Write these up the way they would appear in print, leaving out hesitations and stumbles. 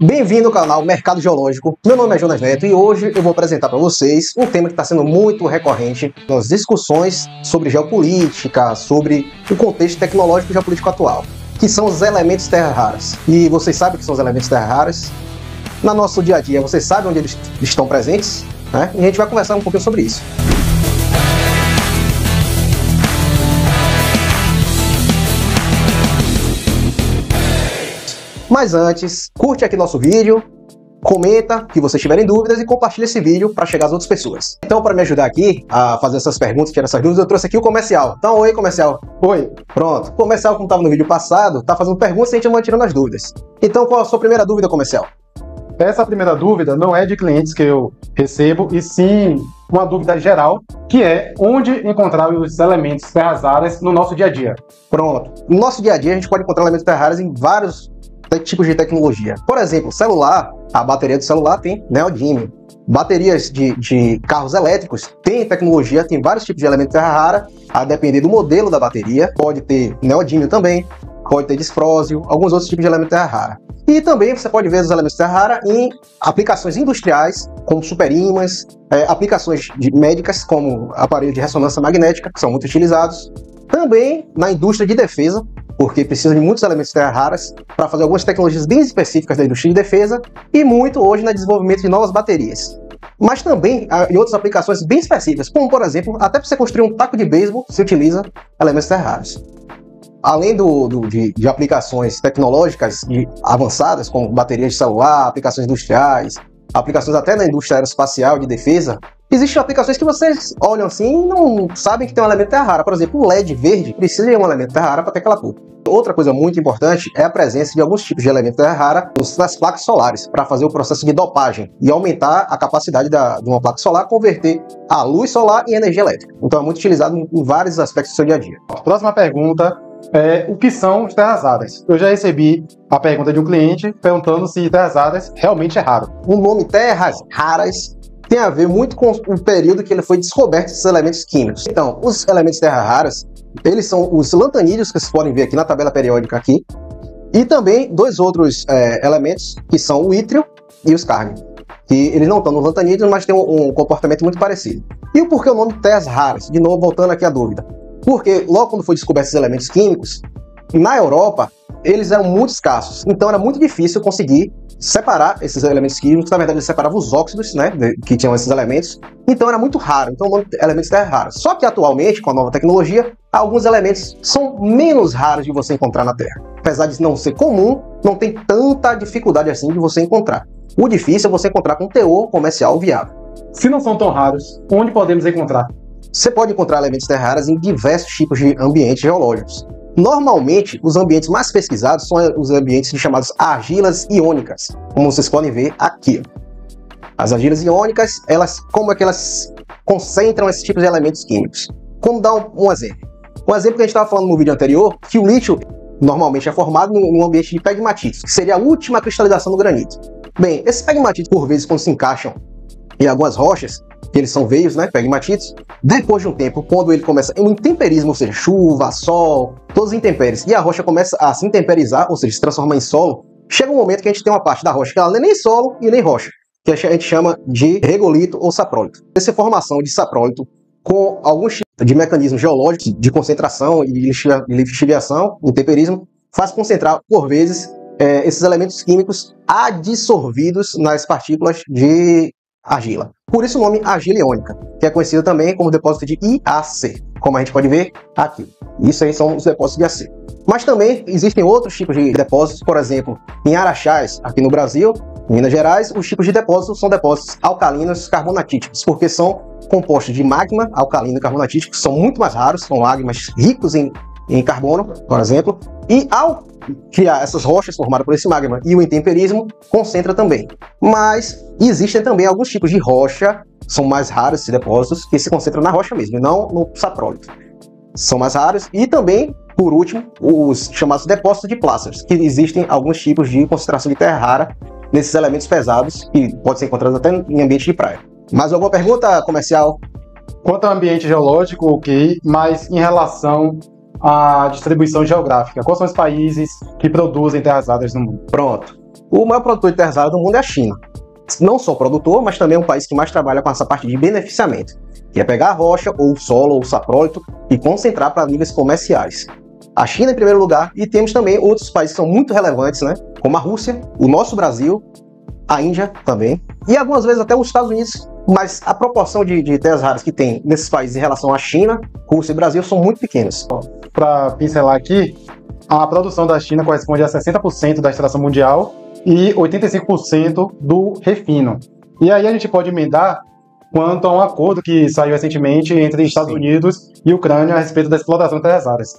Bem-vindo ao canal Mercado Geológico. Meu nome é Jonas Neto e hoje eu vou apresentar para vocês um tema que está sendo muito recorrente nas discussões sobre geopolítica, sobre o contexto tecnológico e geopolítico atual, que são os elementos terra raras. E vocês sabem o que são os elementos terra raras? No nosso dia a dia, vocês sabem onde eles estão presentes? Né? E a gente vai conversar um pouquinho sobre isso. Mas antes, curte aqui nosso vídeo, comenta que vocês tiverem dúvidas e compartilha esse vídeo para chegar às outras pessoas. Então, para me ajudar aqui a fazer essas perguntas, tirar essas dúvidas, eu trouxe aqui o comercial. Então, oi, comercial. Oi. Pronto. O comercial, como estava no vídeo passado, tá fazendo perguntas e a gente vai tirando as dúvidas. Então, qual a sua primeira dúvida, comercial? Essa primeira dúvida não é de clientes que eu recebo, e sim uma dúvida geral, que é onde encontrar os elementos terras raras no nosso dia a dia. Pronto. No nosso dia a dia, a gente pode encontrar elementos terras raras em vários tipos de tecnologia. Por exemplo, celular, a bateria do celular tem neodímio. Baterias de carros elétricos tem tecnologia, tem vários tipos de elementos terra rara, a depender do modelo da bateria. Pode ter neodímio também, pode ter disprosio, alguns outros tipos de elemento terra rara. E também você pode ver os elementos terra rara em aplicações industriais, como superímãs, aplicações médicas, como aparelhos de ressonância magnética, que são muito utilizados. Também na indústria de defesa, porque precisa de muitos elementos terra raras para fazer algumas tecnologias bem específicas da indústria de defesa, e muito hoje no desenvolvimento de novas baterias. Mas também em outras aplicações bem específicas, como por exemplo, até para você construir um taco de beisebol, se utiliza elementos terra raros. Além de aplicações tecnológicas e avançadas, como baterias de celular, aplicações industriais, aplicações até na indústria aeroespacial de defesa, existem aplicações que vocês olham assim e não sabem que tem um elemento terra rara. Por exemplo, o LED verde precisa de um elemento terra rara para ter aquela cor. Outra coisa muito importante é a presença de alguns tipos de elemento terra rara nas placas solares, para fazer o processo de dopagem e aumentar a capacidade de uma placa solar converter a luz solar em energia elétrica. Então é muito utilizado em vários aspectos do seu dia a dia. Próxima pergunta é: o que são as terras raras? Eu já recebi a pergunta de um cliente perguntando se terras raras realmente é raro. O nome terras raras tem a ver muito com o período que ele foi descoberto esses elementos químicos. Então, os elementos terra raras, eles são os lantanídeos, que vocês podem ver aqui na tabela periódica aqui, e também dois outros elementos, que são o ítrio e os cármio, que eles não estão nos lantanídeos, mas têm um comportamento muito parecido. E o porquê o nome terras raras? De novo, voltando aqui à dúvida. Porque logo quando foi descoberto esses elementos químicos, na Europa, eles eram muito escassos, então era muito difícil conseguir separar esses elementos químicos. Na verdade, eles separavam os óxidos, né, que tinham esses elementos, então era muito raro, então o nome elementos terra raros. Só que atualmente, com a nova tecnologia, alguns elementos são menos raros de você encontrar na Terra. Apesar de não ser comum, não tem tanta dificuldade assim de você encontrar. O difícil é você encontrar com teor comercial viável. Se não são tão raros, onde podemos encontrar? Você pode encontrar elementos terra raras em diversos tipos de ambientes geológicos. Normalmente, os ambientes mais pesquisados são os ambientes chamados argilas iônicas, como vocês podem ver aqui. As argilas iônicas, como é que elas concentram esses tipos de elementos químicos? Como dar um exemplo? Um exemplo que a gente estava falando no vídeo anterior, que o lítio normalmente é formado num ambiente de pegmatites, que seria a última cristalização do granito. Bem, esses pegmatites, por vezes, quando se encaixam em algumas rochas, que eles são veios, né, pegmatites, depois de um tempo, quando ele começa em um intemperismo, ou seja, chuva, sol, todas as intempéries, e a rocha começa a se intemperizar, ou seja, se transformar em solo, chega um momento que a gente tem uma parte da rocha que ela não é nem solo e nem rocha, que a gente chama de regolito ou saprólito. Essa formação de saprólito, com alguns tipos de mecanismos geológicos de concentração e de lixiviação, intemperismo, faz concentrar, por vezes, esses elementos químicos adsorvidos nas partículas de argila. Por isso o nome argila iônica, que é conhecido também como depósito de IAC, como a gente pode ver aqui. Isso aí são os depósitos de AC. Mas também existem outros tipos de depósitos, por exemplo, em Araxás, aqui no Brasil, em Minas Gerais, os tipos de depósitos são depósitos alcalinos carbonatíticos, porque são compostos de magma alcalino e carbonatítico, que são muito mais raros, são magmas ricos em carbono, por exemplo, e ao criar essas rochas formadas por esse magma e o intemperismo, concentra também. Mas existem também alguns tipos de rocha, são mais raros esses depósitos, que se concentram na rocha mesmo, e não no saprólito. São mais raros. E também, por último, os chamados depósitos de plásticos, que existem alguns tipos de concentração de terra rara nesses elementos pesados, que podem ser encontrados até em ambiente de praia. Mais alguma pergunta, comercial? Quanto ao ambiente geológico, ok, mas em relação à distribuição geográfica, quais são os países que produzem terras raras no mundo? Pronto. O maior produtor de terras raras do mundo é a China. Não só produtor, mas também é um país que mais trabalha com essa parte de beneficiamento, que é pegar a rocha, ou o solo, ou o saprólito, e concentrar para níveis comerciais. A China em primeiro lugar, e temos também outros países que são muito relevantes, né? Como a Rússia, o nosso Brasil, a Índia também, e algumas vezes até os Estados Unidos, mas a proporção de terras raras que tem nesses países em relação à China, Rússia e Brasil são muito pequenas. Para pincelar aqui, a produção da China corresponde a 60% da extração mundial e 85% do refino. E aí a gente pode emendar quanto a um acordo que saiu recentemente entre Estados Unidos e Ucrânia a respeito da exploração de terras raras.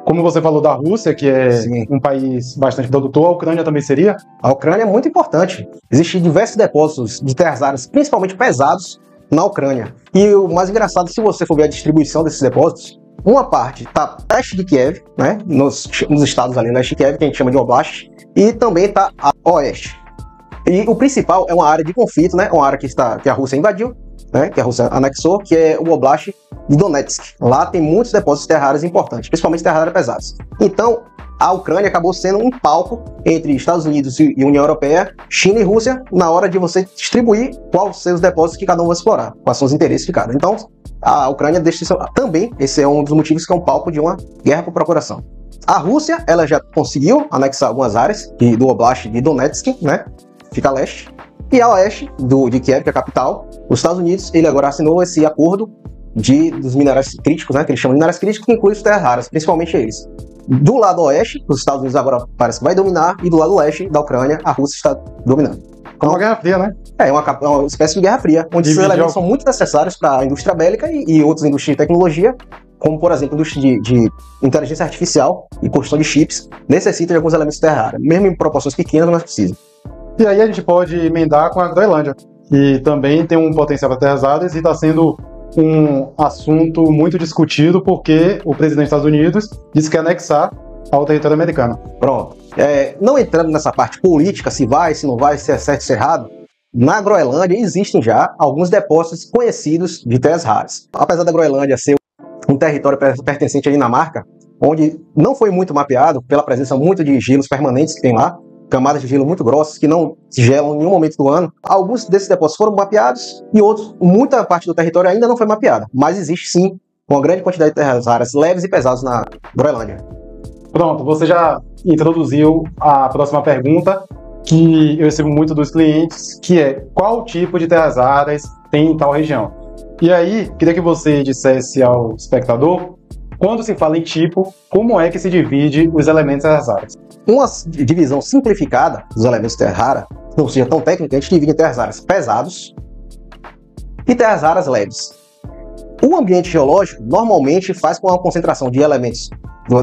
Como você falou da Rússia, que é um país bastante produtor, a Ucrânia também seria? A Ucrânia é muito importante. Existem diversos depósitos de terras raras, principalmente pesados, na Ucrânia. E o mais engraçado, se você for ver a distribuição desses depósitos, uma parte está leste de Kiev, né, nos estados ali leste de Kiev, que a gente chama de Oblast, e também está a oeste. E o principal é uma área de conflito, né, uma área que a Rússia invadiu, né, que a Rússia anexou, que é o Oblast de Donetsk. Lá tem muitos depósitos de terras raras importantes, principalmente terras raras pesadas. Então, a Ucrânia acabou sendo um palco entre Estados Unidos e União Europeia, China e Rússia, na hora de você distribuir quais são os depósitos que cada um vai explorar, quais são os interesses de cada. Então, a Ucrânia deixa também, esse é um dos motivos que é um palco de uma guerra por procuração. A Rússia, ela já conseguiu anexar algumas áreas do Oblast de Donetsk, né, fica a leste, e a oeste de Kiev, que é a capital. Os Estados Unidos, ele agora assinou esse acordo dos minerais críticos, né, que eles chamam de minerais críticos, que inclui as terras raras, principalmente eles. Do lado oeste, os Estados Unidos agora parece que vai dominar, e do lado leste da Ucrânia, a Rússia está dominando. Então, uma guerra fria, né? É uma espécie de guerra fria, onde esses elementos são muito necessários para a indústria bélica e outras indústrias de tecnologia, como, por exemplo, a indústria de inteligência artificial e construção de chips, necessita de alguns elementos de terra rara, mesmo em proporções pequenas, mas precisa. E aí a gente pode emendar com a Groenlândia, que também tem um potencial para terras raras e está sendo um assunto muito discutido porque o presidente dos Estados Unidos disse que ia anexar ao território americano. Pronto. Não entrando nessa parte política, se vai, se não vai, se é certo, se é errado, na Groenlândia existem já alguns depósitos conhecidos de terras raras. Apesar da Groenlândia ser um território pertencente à Dinamarca, onde não foi muito mapeado pela presença muito de gelos permanentes que tem lá, camadas de gelo muito grossas que não se gelam em nenhum momento do ano. Alguns desses depósitos foram mapeados e outros, muita parte do território ainda não foi mapeada. Mas existe sim uma grande quantidade de terras raras leves e pesadas na Groenlândia. Pronto, você já introduziu a próxima pergunta, que eu recebo muito dos clientes, que é: qual tipo de terras raras tem em tal região? E aí, queria que você dissesse ao espectador, quando se fala em tipo, como é que se divide os elementos terras raras? Uma divisão simplificada dos elementos terra rara, não seja tão técnica, a gente divide em terras raras pesados e terras raras leves. O ambiente geológico normalmente faz com a concentração de elementos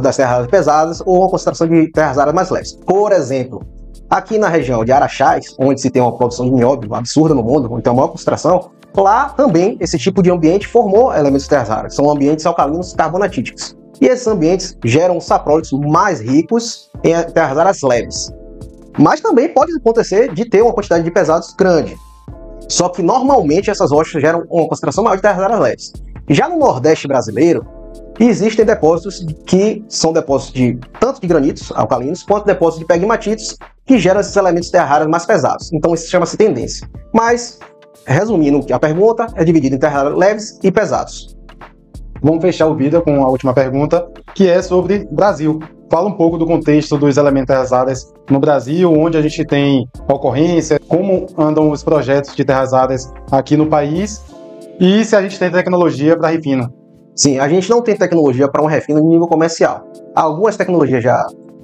das terras raras pesadas ou uma concentração de terras raras mais leves. Por exemplo, aqui na região de Araxás, onde se tem uma produção de nióbio absurda no mundo, onde tem uma maior concentração, lá também esse tipo de ambiente formou elementos de terras raras. São ambientes alcalinos carbonatíticos. E esses ambientes geram saprólitos mais ricos em terras raras leves. Mas também pode acontecer de ter uma quantidade de pesados grande. Só que normalmente essas rochas geram uma concentração maior de terras raras leves. Já no Nordeste brasileiro, existem depósitos que são depósitos tanto de granitos alcalinos, quanto depósitos de pegmatitos, que geram esses elementos de terras raras mais pesados. Então isso chama-se tendência. Mas, resumindo a pergunta, é dividido em terras raras leves e pesados. Vamos fechar o vídeo com a última pergunta, que é sobre Brasil. Fala um pouco do contexto dos elementos terras raras no Brasil, onde a gente tem ocorrência, como andam os projetos de terras raras aqui no país e se a gente tem tecnologia para refino. Sim, a gente não tem tecnologia para um refino em nível comercial. Algumas tecnologias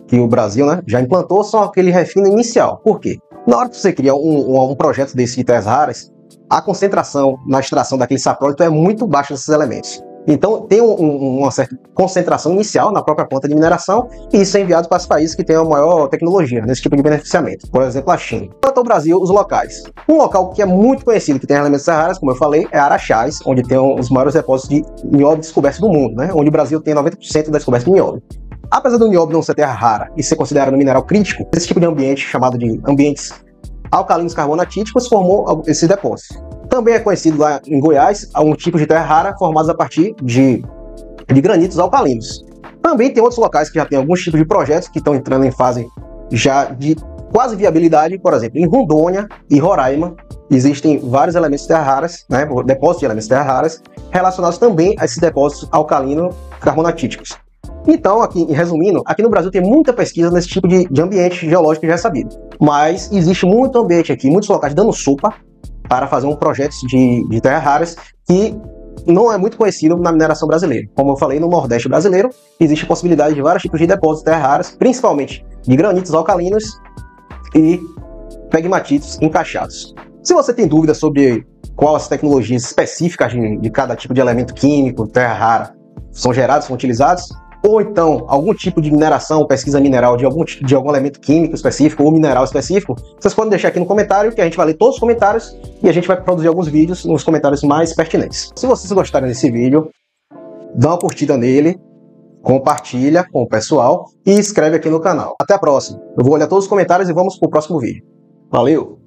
que o Brasil, né, já implantou são aquele refino inicial. Por quê? Na hora que você cria um projeto desse de terras raras, a concentração na extração daquele saprólito é muito baixa desses elementos. Então tem uma certa concentração inicial na própria planta de mineração, e isso é enviado para os países que têm a maior tecnologia nesse tipo de beneficiamento, por exemplo a China. Quanto ao Brasil, os locais. Um local que é muito conhecido, que tem elementos terras raras, como eu falei, é Araxás, onde tem os maiores depósitos de nióbio descobertos do mundo, né? Onde o Brasil tem 90% da descoberta de nióbio. Apesar do nióbio não ser terra rara e ser considerado um mineral crítico, esse tipo de ambiente, chamado de ambientes alcalinos carbonatíticos, formou esse depósito. Também é conhecido lá em Goiás um tipo de terra rara formados a partir de granitos alcalinos. Também tem outros locais que já tem alguns tipos de projetos que estão entrando em fase já de quase viabilidade, por exemplo, em Rondônia e Roraima, existem vários elementos de terras raras, né, depósitos de elementos de terras raras, relacionados também a esses depósitos alcalino-carbonatíticos. Então, aqui, resumindo, aqui no Brasil tem muita pesquisa nesse tipo de ambiente geológico que já é sabido. Mas existe muito ambiente aqui, muitos locais dando sopa para fazer um projeto de terras raras que não é muito conhecido na mineração brasileira. Como eu falei, no Nordeste brasileiro, existe a possibilidade de vários tipos de depósitos de terras raras, principalmente de granitos alcalinos e pegmatitos encaixados. Se você tem dúvidas sobre quais as tecnologias específicas de cada tipo de elemento químico, terra rara, são gerados, são utilizados, ou então algum tipo de mineração, pesquisa mineral de algum elemento químico específico ou mineral específico, vocês podem deixar aqui no comentário, que a gente vai ler todos os comentários e a gente vai produzir alguns vídeos nos comentários mais pertinentes. Se vocês gostarem desse vídeo, dá uma curtida nele, compartilha com o pessoal e inscreve aqui no canal. Até a próxima. Eu vou olhar todos os comentários e vamos para o próximo vídeo. Valeu!